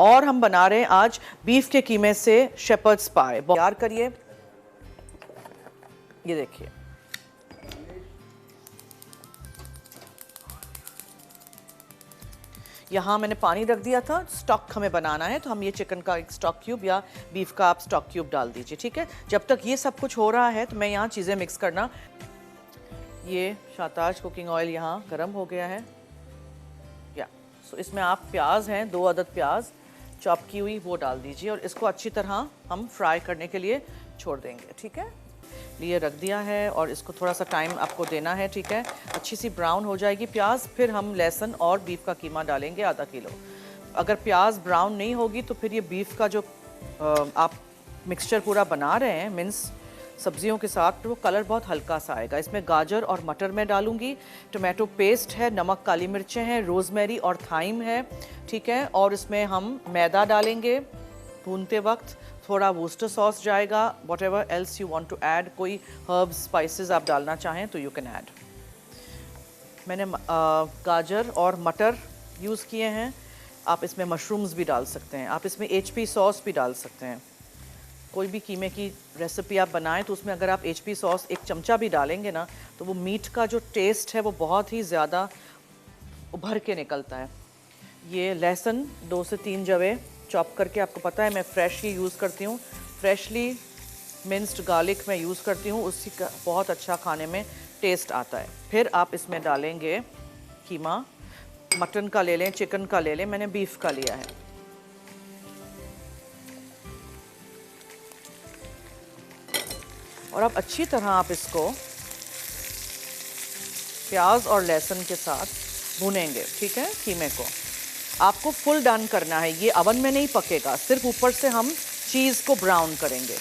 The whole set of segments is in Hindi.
और हम बना रहे हैं आज बीफ के कीमे से शेपर्ड्स पाए। तैयार करिए। ये देखिए, यहाँ मैंने पानी रख दिया था। स्टॉक हमें बनाना है, तो हम ये चिकन का एक स्टॉक क्यूब या बीफ का आप स्टॉक क्यूब डाल दीजिए, ठीक है। जब तक ये सब कुछ हो रहा है तो मैं यहाँ चीज़ें मिक्स करना। ये शाताज कुकिंग ऑयल यहाँ गर्म हो गया है। सो इसमें आप प्याज हैं, 2 अदद प्याज चॉप की हुई वो डाल दीजिए और इसको अच्छी तरह हम फ्राई करने के लिए छोड़ देंगे, ठीक है। लिए रख दिया है और इसको थोड़ा सा टाइम आपको देना है, ठीक है। अच्छी सी ब्राउन हो जाएगी प्याज, फिर हम लहसुन और बीफ का कीमा डालेंगे आधा किलो। अगर प्याज ब्राउन नहीं होगी तो फिर ये बीफ का जो आप मिक्सचर पूरा बना रहे हैं मिन्स सब्जियों के साथ, तो वो कलर बहुत हल्का सा आएगा। इसमें गाजर और मटर मैं डालूंगी, टोमेटो पेस्ट है, नमक, काली मिर्चें हैं, रोज़मेरी और थाइम है, ठीक है। और इसमें हम मैदा डालेंगे भूनते वक्त, थोड़ा वूस्टर सॉस जाएगा, whatever else you want to add, कोई हर्ब्स स्पाइसेस आप डालना चाहें तो यू कैन ऐड। मैंने गाजर और मटर यूज़ किए हैं, आप इसमें मशरूम्स भी डाल सकते हैं, आप इसमें HP सॉस भी डाल सकते हैं। कोई भी कीमे की रेसिपी आप बनाएं तो उसमें अगर आप HP सॉस 1 चमचा भी डालेंगे ना, तो वो मीट का जो टेस्ट है वो बहुत ही ज़्यादा उभर के निकलता है। ये लहसुन 2 से 3 जवे चॉप करके, आपको पता है मैं फ्रेश ही यूज़ करती हूँ, फ्रेशली मिन्स्ड गार्लिक मैं यूज़ करती हूँ, उसकी का बहुत अच्छा खाने में टेस्ट आता है। फिर आप इसमें डालेंगे कीमा, मटन का ले लें, चिकन का ले लें, मैंने बीफ का लिया है। और अब अच्छी तरह आप इसको प्याज और लहसुन के साथ भूनेंगे, ठीक है। कीमे को आपको फुल डन करना है, ये अवन में नहीं पकेगा, सिर्फ ऊपर से हम चीज़ को ब्राउन करेंगे।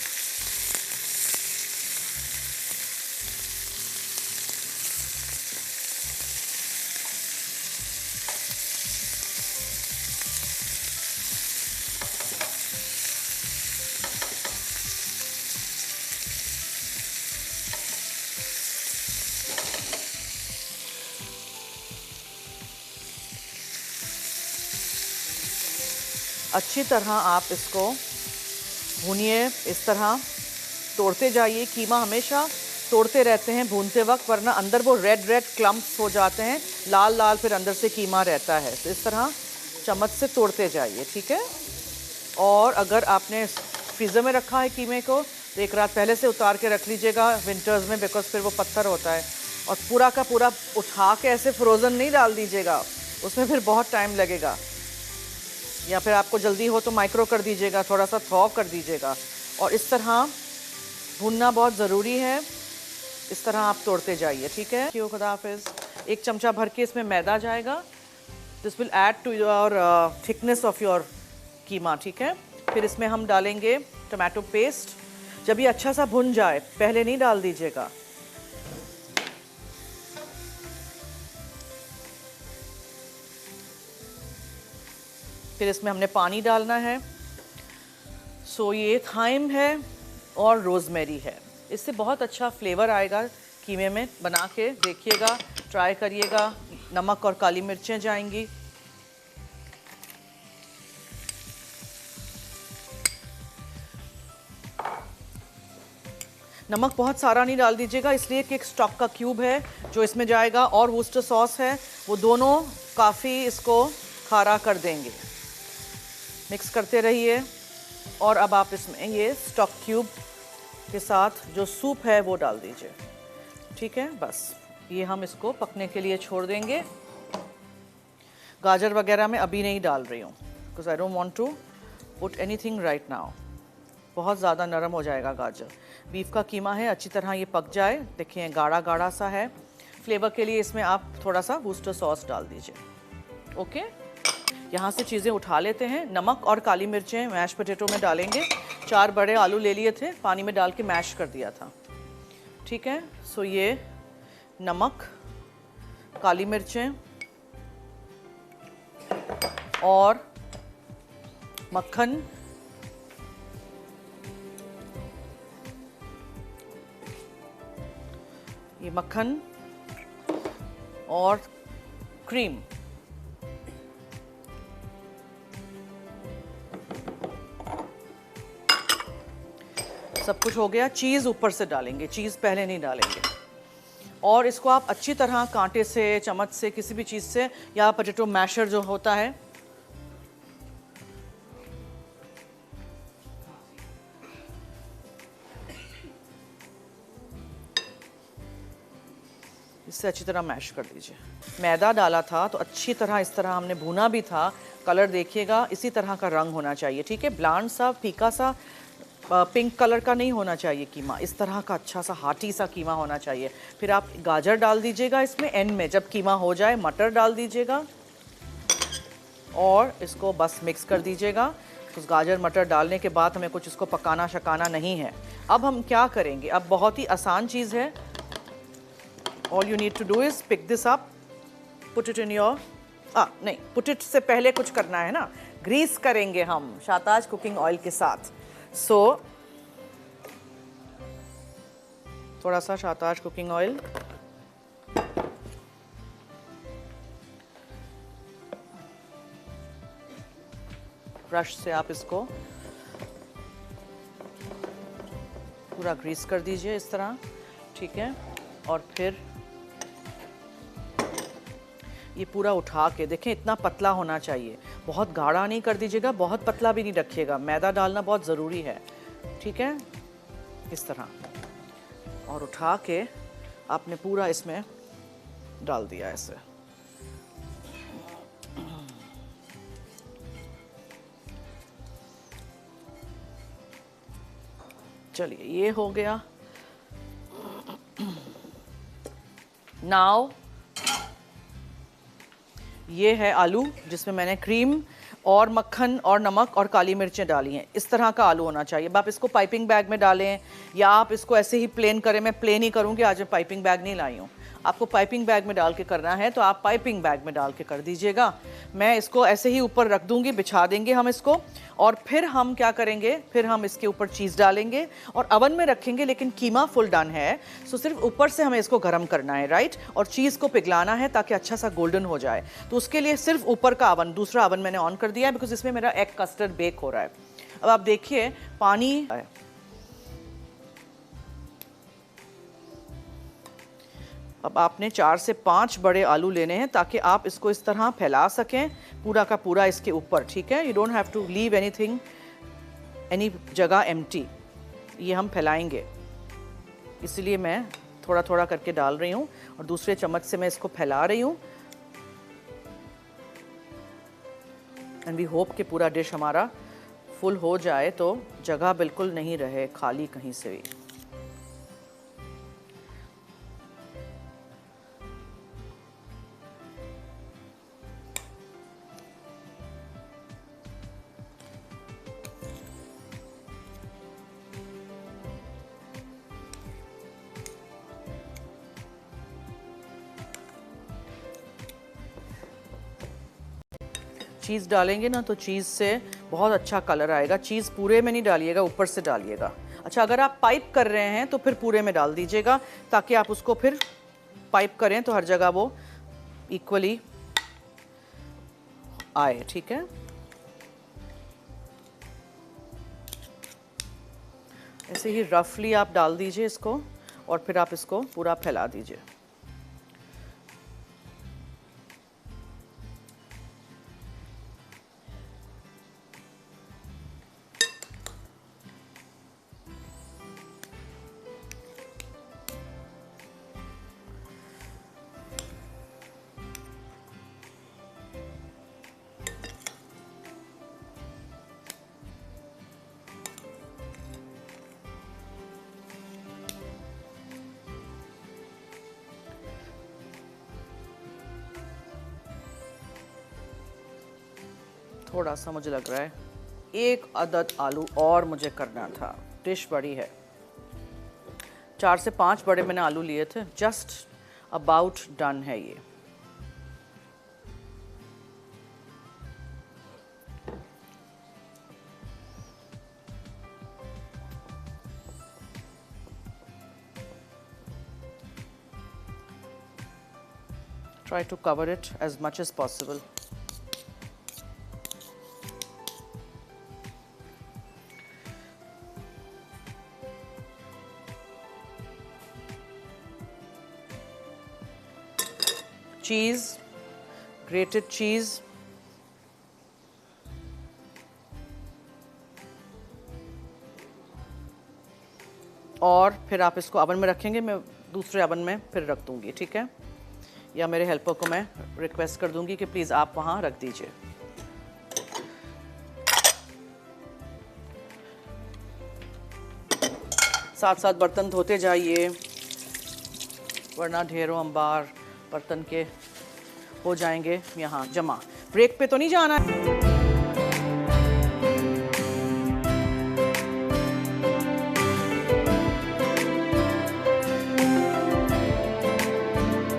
अच्छी तरह आप इसको भूनिए, इस तरह तोड़ते जाइए। कीमा हमेशा तोड़ते रहते हैं भूनते वक्त, वरना अंदर वो रेड रेड क्लम्प्स हो जाते हैं, लाल लाल फिर अंदर से कीमा रहता है। तो इस तरह चम्मच से तोड़ते जाइए, ठीक है। और अगर आपने फ्रीज़र में रखा है कीमे को तो 1 रात पहले से उतार के रख लीजिएगा विंटर्स में, बिकॉज फिर वो पत्थर होता है। और पूरा का पूरा उठा के ऐसे फ्रोज़न नहीं डाल दीजिएगा, उसमें फिर बहुत टाइम लगेगा। या फिर आपको जल्दी हो तो माइक्रो कर दीजिएगा, थोड़ा सा थॉ कर दीजिएगा। और इस तरह भूनना बहुत ज़रूरी है, इस तरह आप तोड़ते जाइए, ठीक है। खुदा हाफिज़। 1 चमचा भर के इसमें मैदा जाएगा, this will add to your thickness of your keema, ठीक है। फिर इसमें हम डालेंगे टोमेटो पेस्ट। जब ये अच्छा सा भुन जाए, पहले नहीं डाल दीजिएगा। फिर इसमें हमने पानी डालना है। सो ये थाइम है और रोज़मेरी है, इससे बहुत अच्छा फ्लेवर आएगा कीमे में। बना के देखिएगा, ट्राई करिएगा। नमक और काली मिर्चें जाएंगी। नमक बहुत सारा नहीं डाल दीजिएगा, इसलिए कि एक स्टॉक का क्यूब है जो इसमें जाएगा और वूस्टर सॉस है, वो दोनों काफ़ी इसको खारा कर देंगे। मिक्स करते रहिए। और अब आप इसमें ये स्टॉक क्यूब के साथ जो सूप है वो डाल दीजिए, ठीक है। बस ये हम इसको पकने के लिए छोड़ देंगे। गाजर वगैरह मैं अभी नहीं डाल रही हूँ, because I don't want to put anything right now, बहुत ज़्यादा नरम हो जाएगा गाजर। बीफ का कीमा है, अच्छी तरह ये पक जाए। देखिए गाढ़ा गाढ़ा सा है। फ्लेवर के लिए इसमें आप थोड़ा सा वूस्टर सॉस डाल दीजिए, ओके। यहाँ से चीज़ें उठा लेते हैं। नमक और काली मिर्चें मैश पोटैटो में डालेंगे। 4 बड़े आलू ले लिए थे, पानी में डाल के मैश कर दिया था, ठीक है। सो ये नमक, काली मिर्चें और मक्खन, ये मक्खन और क्रीम, सब कुछ हो गया। चीज़ ऊपर से डालेंगे, चीज़ पहले नहीं डालेंगे। और इसको आप अच्छी तरह कांटे से, चम्मच से, किसी भी चीज़ से, या पोटैटो मैशर जो होता है, इससे अच्छी तरह मैश कर दीजिए। मैदा डाला था तो अच्छी तरह इस तरह हमने भुना भी था। कलर देखिएगा, इसी तरह का रंग होना चाहिए, ठीक है। ब्लांड सा, फीका सा, पिंक कलर का नहीं होना चाहिए कीमा। इस तरह का अच्छा सा हार्टी सा कीमा होना चाहिए। फिर आप गाजर डाल दीजिएगा इसमें एंड में, जब कीमा हो जाए। मटर डाल दीजिएगा और इसको बस मिक्स कर दीजिएगा। उस गाजर मटर डालने के बाद हमें कुछ इसको पकाना शकाना नहीं है। अब हम क्या करेंगे, अब बहुत ही आसान चीज़ है। All you need to do is pick this up, put it in your नहीं, put it से पहले कुछ करना है ना, ग्रीस करेंगे हम शाताज कुकिंग ऑयल के साथ। सो थोड़ा सा शाताज कुकिंग ऑयल, ब्रश से आप इसको पूरा ग्रीस कर दीजिए इस तरह, ठीक है। और फिर ये पूरा उठा के देखें, इतना पतला होना चाहिए। बहुत गाढ़ा नहीं कर दीजिएगा, बहुत पतला भी नहीं रखिएगा। मैदा डालना बहुत ज़रूरी है, ठीक है। इस तरह और उठा के आपने पूरा इसमें डाल दिया ऐसे। चलिए, ये हो गया। नाउ ये है आलू, जिसमें मैंने क्रीम और मक्खन और नमक और काली मिर्चें डाली हैं। इस तरह का आलू होना चाहिए। अब आप इसको पाइपिंग बैग में डालें या आप इसको ऐसे ही प्लेन करें। मैं प्लेन ही करूँगी आज, मैं पाइपिंग बैग नहीं लाई हूँ। आपको पाइपिंग बैग में डाल के करना है तो आप पाइपिंग बैग में डाल के कर दीजिएगा। मैं इसको ऐसे ही ऊपर रख दूँगी, बिछा देंगे हम इसको। और फिर हम क्या करेंगे, फिर हम इसके ऊपर चीज़ डालेंगे और अवन में रखेंगे। लेकिन कीमा फुल डन है, सो सिर्फ ऊपर से हमें इसको गर्म करना है, राइट। और चीज़ को पिघलाना है ताकि अच्छा सा गोल्डन हो जाए। तो उसके लिए सिर्फ ऊपर का अवन, दूसरा अवन मैंने ऑन कर दिया है, बिकॉज इसमें मेरा एग कस्टर्ड बेक हो रहा है। अब आप देखिए, पानी अब आपने 4 से 5 बड़े आलू लेने हैं ताकि आप इसको इस तरह फैला सकें पूरा का पूरा इसके ऊपर, ठीक है। You don't have to leave anything, any जगह एम्प्टी। ये हम फैलाएंगे, इसलिए मैं थोड़ा थोड़ा करके डाल रही हूँ और दूसरे चम्मच से मैं इसको फैला रही हूँ। एंड वी होप कि पूरा डिश हमारा फुल हो जाए तो जगह बिल्कुल नहीं रहे खाली कहीं से भी। चीज़ डालेंगे ना तो चीज़ से बहुत अच्छा कलर आएगा। चीज़ पूरे में नहीं डालिएगा, ऊपर से डालिएगा। अच्छा, अगर आप पाइप कर रहे हैं तो फिर पूरे में डाल दीजिएगा ताकि आप उसको फिर पाइप करें तो हर जगह वो इक्वली आए, ठीक है। ऐसे ही रफली आप डाल दीजिए इसको और फिर आप इसको पूरा फैला दीजिए। थोड़ा सा मुझे लग रहा है 1 अदद आलू और मुझे करना था। डिश बड़ी है, 4 से 5 बड़े मैंने आलू लिए थे। जस्ट अबाउट डन है ये। Try to cover it as much as possible. Cheese, grated चीज़, और फिर आप इसको ओवन में रखेंगे, मैं दूसरे ओवन में फिर रख दूंगी, ठीक है? या मेरे हेल्पर को मैं रिक्वेस्ट कर दूंगी कि प्लीज़ आप वहाँ रख दीजिए। साथ साथ बर्तन धोते जाइए, वरना ढेरों अंबार बर्तन के हो जाएंगे यहाँ जमा। ब्रेक पे तो नहीं जाना है।